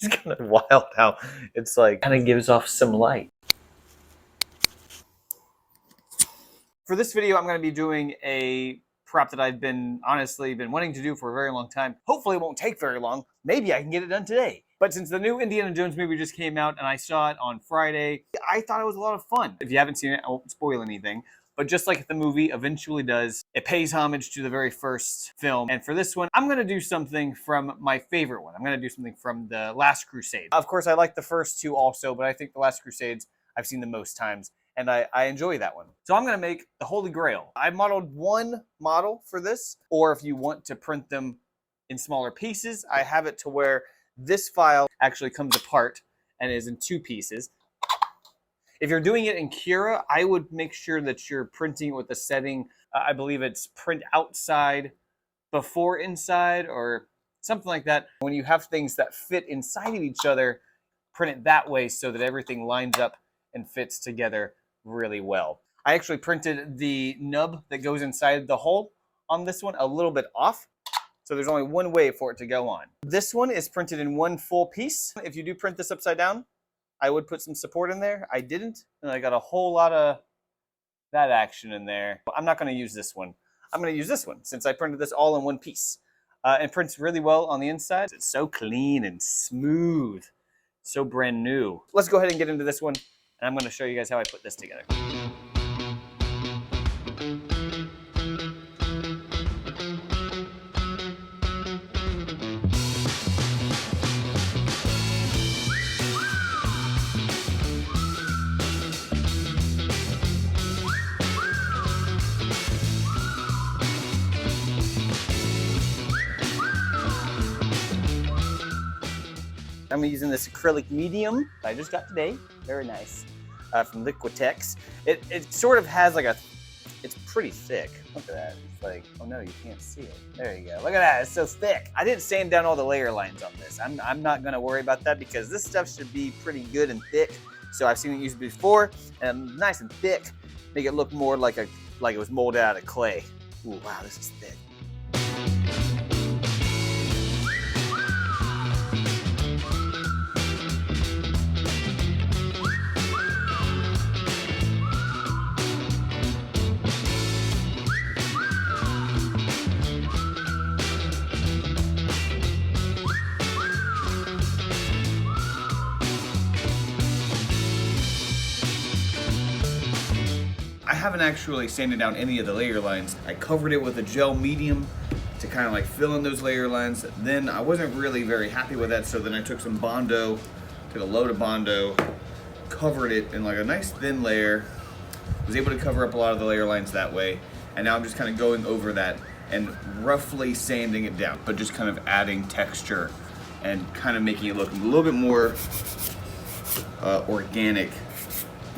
It's kind of wild how it's like kind of gives off some light. For this video, I'm going to be doing a prop that I've honestly been wanting to do for a very long time. Hopefully it won't take very long. Maybe I can get it done today. But since the new Indiana Jones movie just came out and I saw it on Friday, I thought it was a lot of fun. If you haven't seen it, I won't spoil anything. But just like the movie eventually does, it pays homage to the very first film. And for this one, I'm going to do something from my favorite one. I'm going to do something from the Last Crusade. Of course, I like the first two also, but I think the Last Crusades I've seen the most times. And I enjoy that one. So I'm going to make the Holy Grail. I modeled one model for this, or if you want to print them in smaller pieces, I have it to where this file actually comes apart and is in two pieces. If you're doing it in Cura, I would make sure that you're printing it with the setting. I believe it's print outside before inside or something like that. When you have things that fit inside of each other, print it that way so that everything lines up and fits together really well. I actually printed the nub that goes inside the hole on this one a little bit off. So there's only one way for it to go on. This one is printed in one full piece. If you do print this upside down, I would put some support in there. I didn't, and I got a whole lot of that action in there. I'm not gonna use this one. I'm gonna use this one since I printed this all in one piece. It prints really well on the inside. It's so clean and smooth, so brand new. Let's go ahead and get into this one. And I'm going to show you guys how I put this together. I'm using this acrylic medium I just got today. Very nice. From Liquitex. It sort of has like it's pretty thick. Look at that. It's like, oh no, you can't see it. There you go. Look at that, it's so thick. I didn't sand down all the layer lines on this. I'm not gonna worry about that because this stuff should be pretty good and thick. So I've seen it used before, and nice and thick. Make it look more like it was molded out of clay. Ooh, wow, this is thick. I haven't actually sanded down any of the layer lines. I covered it with a gel medium to kind of like fill in those layer lines. Then I wasn't really very happy with that, so then I took some Bondo, took a load of Bondo, covered it in like a nice thin layer, was able to cover up a lot of the layer lines that way, and now I'm just kind of going over that and roughly sanding it down, but just kind of adding texture and kind of making it look a little bit more organic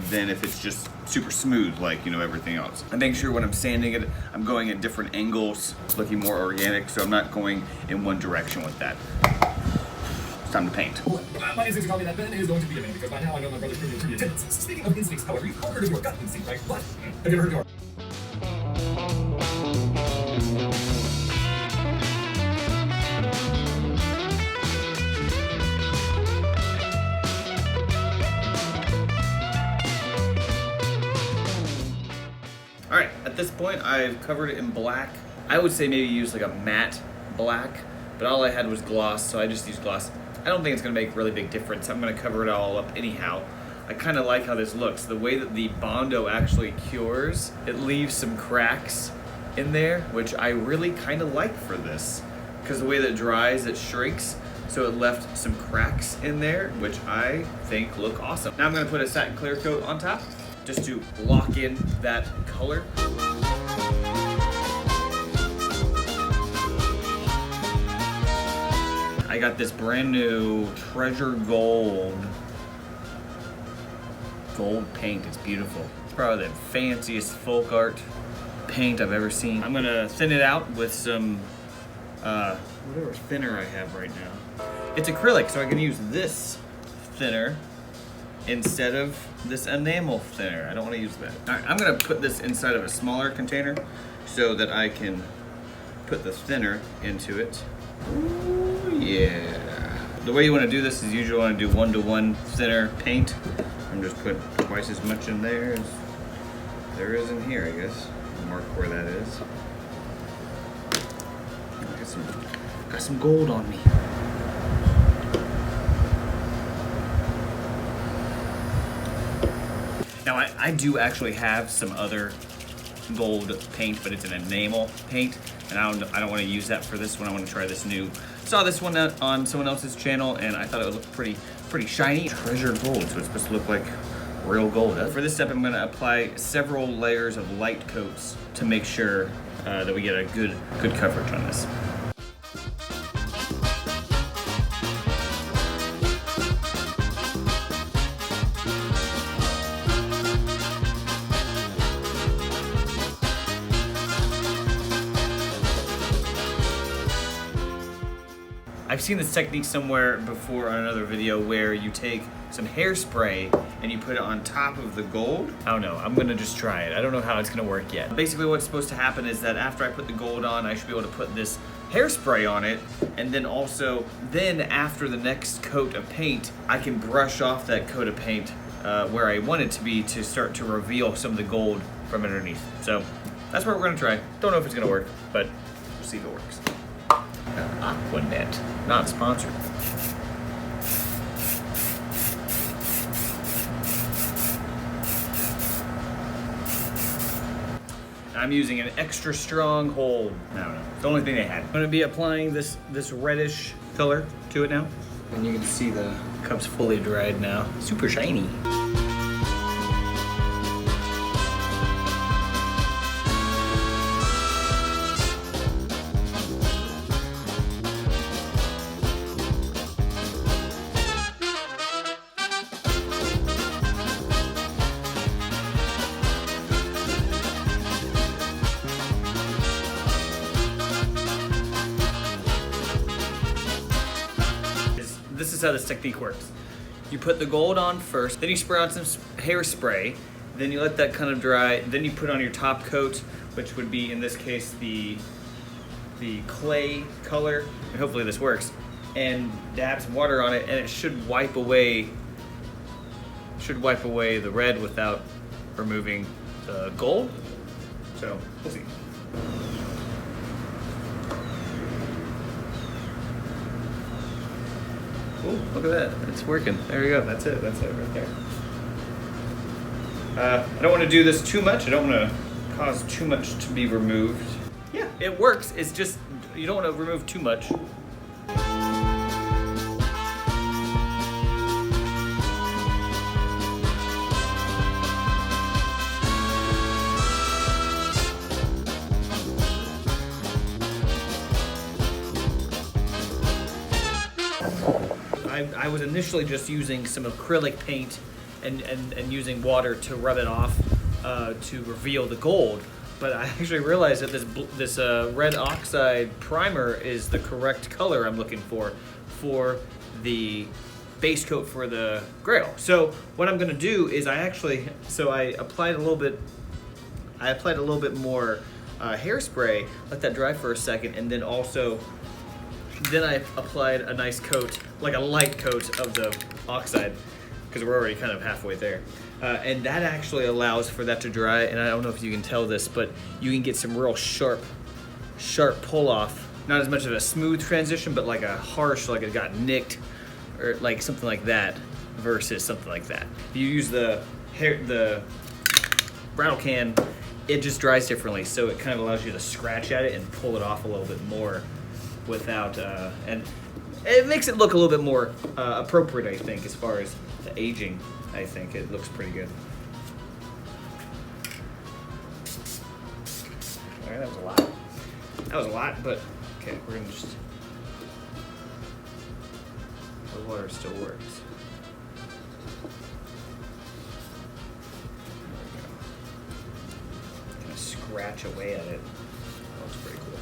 than if it's just super smooth like, you know, everything else. I make sure when I'm sanding it, I'm going at different angles, looking more organic, so I'm not going in one direction with that. It's time to paint. My instinct to call me that Ben is going to be a man, because by now I know my brother's pretty attendance. Speaking of instincts, however, you've all heard of your gut instinct, right? But have you ever heard of your... All right, at this point, I've covered it in black. I would say maybe use like a matte black, but all I had was gloss, so I just used gloss. I don't think it's gonna make a really big difference. I'm gonna cover it all up anyhow. I kind of like how this looks. The way that the Bondo actually cures, it leaves some cracks in there, which I really kind of like for this. Because the way that it dries, it shrinks, so it left some cracks in there, which I think look awesome. Now I'm gonna put a satin clear coat on top, just to lock in that color. I got this brand new Treasure Gold paint. It's beautiful. It's probably the fanciest folk art paint I've ever seen. I'm gonna thin it out with some whatever thinner I have right now. It's acrylic, so I can use this thinner instead of this enamel thinner. I don't want to use that. All right, I'm gonna put this inside of a smaller container so that I can put the thinner into it. Ooh, yeah. the way you want to do this is usually want to do 1-to-1 thinner paint. I'm just put twice as much in there as there is in here, I guess. Mark where that is. Got some gold on me. Now I do actually have some other gold paint, but it's an enamel paint, and I don't want to use that for this one. I want to try this new. Saw this one on someone else's channel, and I thought it would look pretty shiny. Treasure gold, so it's supposed to look like real gold. For this step, I'm going to apply several layers of light coats to make sure that we get a good coverage on this. I've seen this technique somewhere before on another video where you take some hairspray and you put it on top of the gold. I don't know, I'm gonna just try it. I don't know how it's gonna work yet. Basically what's supposed to happen is that after I put the gold on, I should be able to put this hairspray on it, and then also, after the next coat of paint, I can brush off that coat of paint where I want it to be to start to reveal some of the gold from underneath. So that's what we're gonna try. Don't know if it's gonna work, but we'll see if it works. Aquanet, not sponsored. I'm using an extra strong hold. I don't know, it's the only thing they had. I'm gonna be applying this reddish color to it now. And you can see the cup's fully dried now. Super shiny. This is how this technique works. You put the gold on first, then you spray on some hairspray, then you let that kind of dry, then you put on your top coat, which would be, in this case, the clay color, and hopefully this works, and dab some water on it, and it should wipe away the red without removing the gold. So, we'll see. Oh, look at that. It's working. There we go. That's it. That's it right there. I don't want to do this too much. I don't want to cause too much to be removed. Yeah, it works. It's just, you don't want to remove too much. I was initially just using some acrylic paint and using water to rub it off to reveal the gold, but I actually realized that this red oxide primer is the correct color I'm looking for the base coat for the Grail. So what I'm gonna do is I applied a little bit more hairspray, let that dry for a second, and then I applied a nice coat, like a light coat of the oxide, because we're already kind of halfway there. And that actually allows for that to dry, and I don't know if you can tell this, but you can get some real sharp pull off. Not as much of a smooth transition, but like a harsh, like it got nicked, or like something like that, versus something like that. If you use the rattle can, it just dries differently, so it kind of allows you to scratch at it and pull it off a little bit more without, and it makes it look a little bit more appropriate, I think, as far as the aging. I think it looks pretty good. All right, that was a lot. That was a lot, but okay, we're gonna just, the water still works. There we go. Kind of scratch away at it. That looks pretty cool.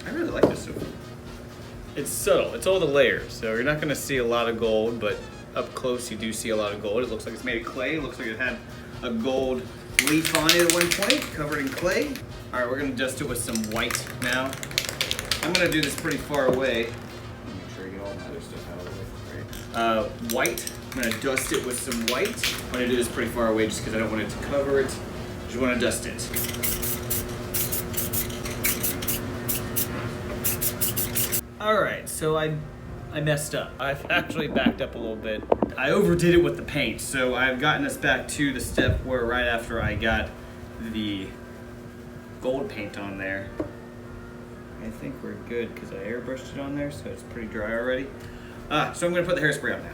I really like this so far. It's subtle. It's all the layers, so you're not going to see a lot of gold, but up close you do see a lot of gold. It looks like it's made of clay. It looks like it had a gold leaf on it at one point, covered in clay. All right, we're going to dust it with some white now. I'm going to do this pretty far away. Make sure I get all that other stuff out of the way. Right. White. I'm going to dust it with some white. I'm going to do this pretty far away just because I don't want it to cover it. Just want to dust it. All right, so I messed up. I've actually backed up a little bit. I overdid it with the paint, so I've gotten us back to the step where right after I got the gold paint on there, I think we're good because I airbrushed it on there, so it's pretty dry already. So I'm gonna put the hairspray on now.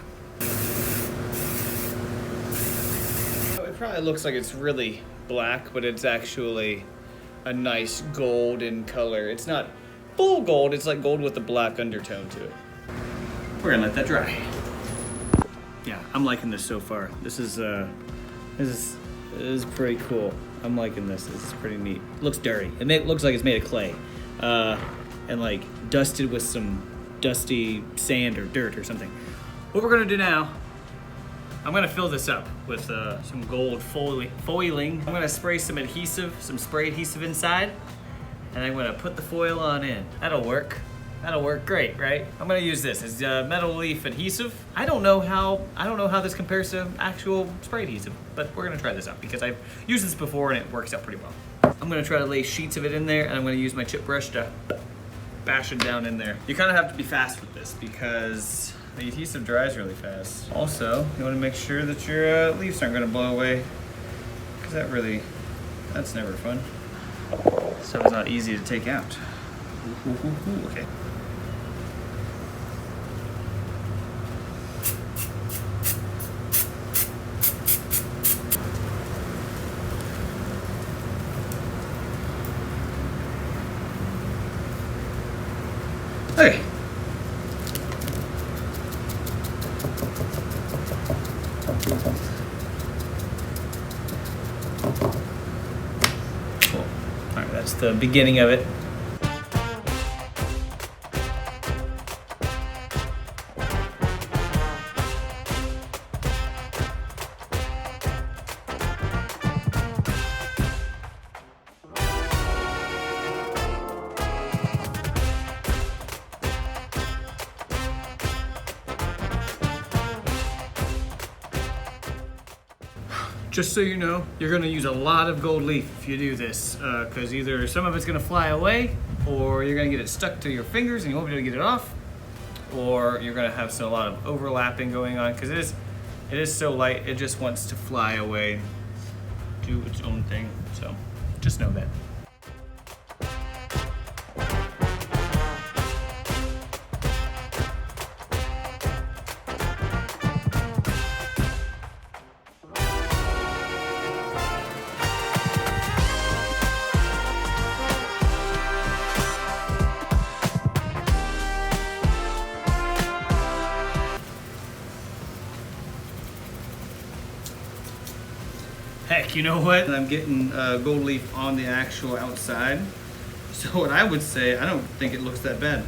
It probably looks like it's really black, but it's actually a nice golden color. It's not full gold, it's like gold with a black undertone to it. We're gonna let that dry. Yeah, I'm liking this so far. This is pretty cool. I'm liking this. This is pretty neat. It looks dirty. It looks like it's made of clay, and like dusted with some dusty sand or dirt or something. What we're gonna do now, I'm gonna fill this up with some gold foiling. I'm gonna spray some adhesive, some spray adhesive inside, and I'm gonna put the foil on in. That'll work. That'll work great, right? I'm gonna use this as metal leaf adhesive. I don't know how this compares to actual spray adhesive, but we're gonna try this out because I've used this before and it works out pretty well. I'm gonna try to lay sheets of it in there, and I'm gonna use my chip brush to bash it down in there. You kind of have to be fast with this because the adhesive dries really fast. Also, you wanna make sure that your leaves aren't gonna blow away, because that's never fun. So it's not easy to take out. Okay. Okay. Cool. All right, that's the beginning of it. Just so you know, you're gonna use a lot of gold leaf if you do this, because either some of it's gonna fly away, or you're gonna get it stuck to your fingers and you won't be able to get it off, or you're gonna have a lot of overlapping going on, because it is so light, it just wants to fly away, do its own thing, so just know that. Heck, you know what? I'm getting gold leaf on the actual outside. So what I would say, I don't think it looks that bad.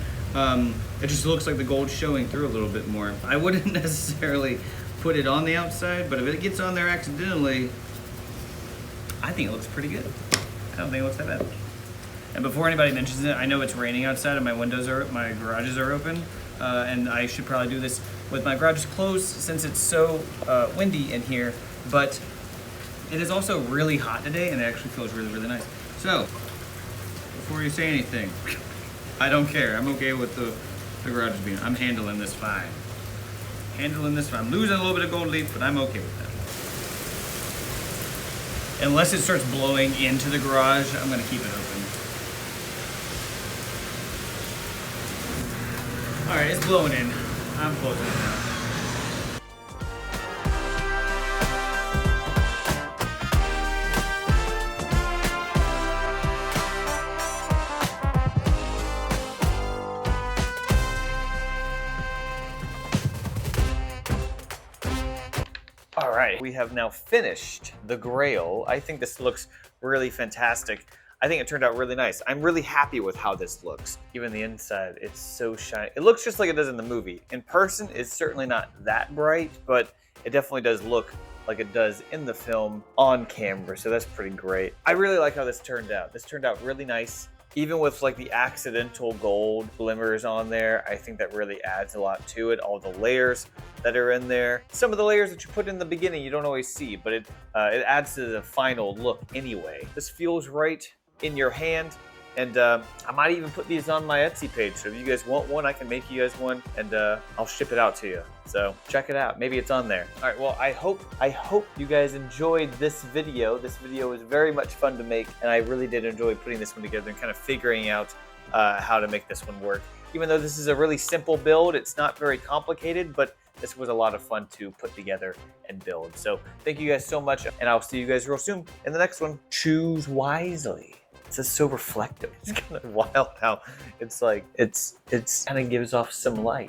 It just looks like the gold's showing through a little bit more. I wouldn't necessarily put it on the outside, but if it gets on there accidentally, I think it looks pretty good. I don't think it looks that bad. And before anybody mentions it, I know it's raining outside and my garages are open, and I should probably do this with my garages closed since it's so windy in here, but it is also really hot today and it actually feels really, really nice. So, before you say anything, I don't care. I'm okay with the garages being, I'm handling this fine. Handling this fine. I'm losing a little bit of gold leaf, but I'm okay with that. Unless it starts blowing into the garage, I'm gonna keep it open. All right, it's blowing in. I'm closing it now. All right, we have now finished the Grail. I think this looks really fantastic. I think it turned out really nice. I'm really happy with how this looks. Even the inside, it's so shiny. It looks just like it does in the movie. In person, it's certainly not that bright, but it definitely does look like it does in the film on camera, so that's pretty great. I really like how this turned out. This turned out really nice. Even with like the accidental gold glimmers on there, I think that really adds a lot to it. All the layers that are in there. Some of the layers that you put in the beginning you don't always see, but it adds to the final look anyway. This feels right in your hand. And I might even put these on my Etsy page. So if you guys want one, I can make you guys one and I'll ship it out to you. So check it out. Maybe it's on there. All right, well, I hope you guys enjoyed this video. This video was very much fun to make, and I really did enjoy putting this one together and kind of figuring out how to make this one work. Even though this is a really simple build, it's not very complicated, but this was a lot of fun to put together and build. So thank you guys so much, and I'll see you guys real soon in the next one. Choose wisely. It's just so reflective. It's kind of wild how it's like, it's kind of gives off some light.